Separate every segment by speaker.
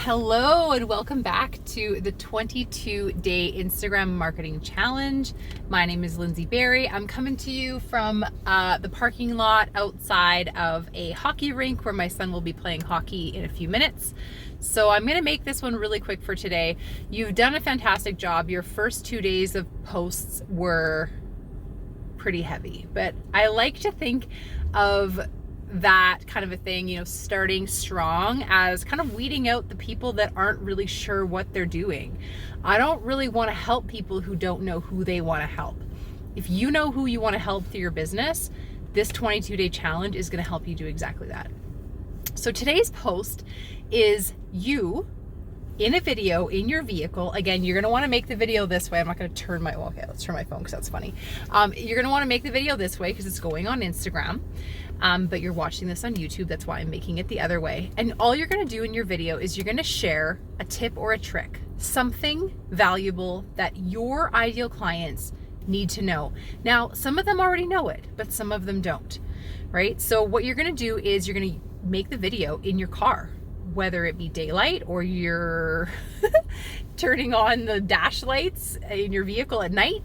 Speaker 1: Hello and welcome back to the 22-day Instagram marketing challenge. My name is Lyndsie Barrie. I'm coming to you from the parking lot outside of a hockey rink where my son will be playing hockey in a few minutes. So I'm going to make this one really quick for today. You've done a fantastic job. Your first 2 days of posts were pretty heavy, but I like to think of that kind of a thing, starting strong as kind of weeding out the people that aren't really sure what they're doing. I don't really want to help people who don't know who they want to help. If you know who you want to help through your business, this 22-day challenge is going to help you do exactly that. So today's post is you in a video in your vehicle. Again, you're going to want to make the video this way. I'm not going to turn my, okay, let's turn my phone because that's funny. You're going to want to make the video this way because it's going on Instagram. But you're watching this on YouTube. That's why I'm making it the other way. And all you're going to do in your video is you're going to share a tip or a trick, something valuable that your ideal clients need to know. Now, some of them already know it, but some of them don't, right? So what you're going to do is you're going to make the video in your car, whether it be daylight or you're turning on the dash lights in your vehicle at night.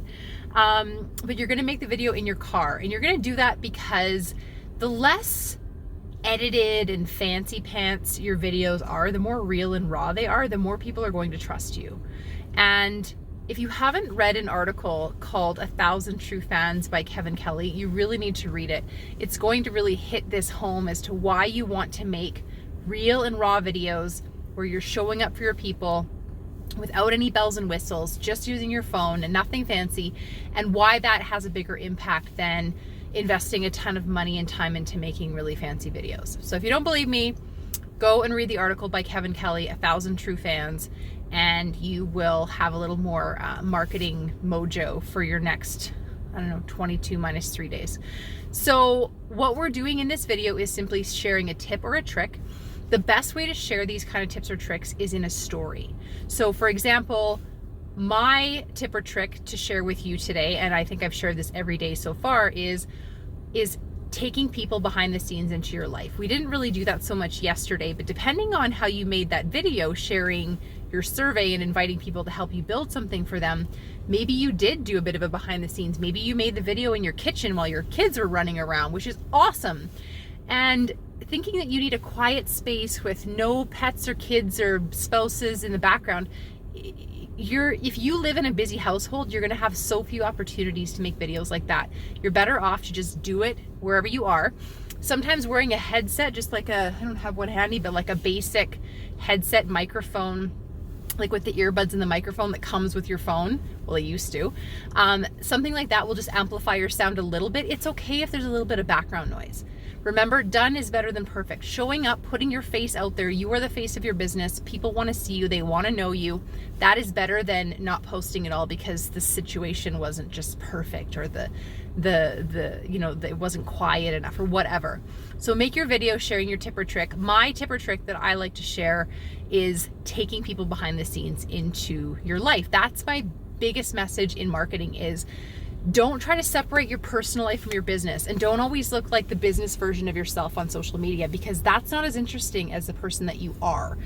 Speaker 1: But you're going to make the video in your car, and you're going to do that because the less edited and fancy pants your videos are, the more real and raw they are, the more people are going to trust you. And if you haven't read an article called 1,000 True Fans by Kevin Kelly, you really need to read it. It's going to really hit this home as to why you want to make real and raw videos where you're showing up for your people without any bells and whistles, just using your phone and nothing fancy, and why that has a bigger impact than investing a ton of money and time into making really fancy videos. So if you don't believe me, go and read the article by Kevin Kelly, 1,000 True Fans, and you will have a little more marketing mojo for your next, 22 minus 3 days. So what we're doing in this video is simply sharing a tip or a trick. The best way to share these kind of tips or tricks is in a story. So for example, my tip or trick to share with you today, and I think I've shared this every day so far, is taking people behind the scenes into your life. We didn't really do that so much yesterday, but depending on how you made that video sharing your survey and inviting people to help you build something for them, maybe you did do a bit of a behind the scenes. Maybe you made the video in your kitchen while your kids were running around, which is awesome. And thinking that you need a quiet space with no pets or kids or spouses in the background, if you live in a busy household, you're going to have so few opportunities to make videos like that. You're better off to just do it wherever you are. Sometimes wearing a headset, just like I don't have one handy, but like a basic headset microphone, like with the earbuds and the microphone that comes with your phone. Well, it used to. Something like that will just amplify your sound a little bit. It's okay if there's a little bit of background noise. Remember, done is better than perfect. Showing up, putting your face out there. You are the face of your business. People want to see you. They want to know you. That is better than not posting at all because the situation wasn't just perfect, or it wasn't quiet enough or whatever. So make your video sharing your tip or trick. My tip or trick that I like to share is taking people behind the scenes into your life. That's my biggest message in marketing is don't try to separate your personal life from your business, and don't always look like the business version of yourself on social media, because that's not as interesting as the person that you are.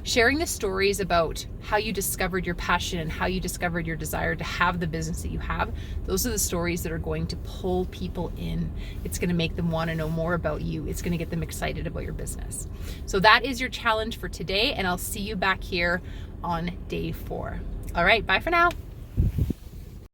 Speaker 1: Sharing the stories about how you discovered your passion and how you discovered your desire to have the business that you have, those are the stories that are going to pull people in. It's going to make them want to know more about you. It's going to get them excited about your business. So that is your challenge for today, and I'll see you back here on day 4. All right, bye for now.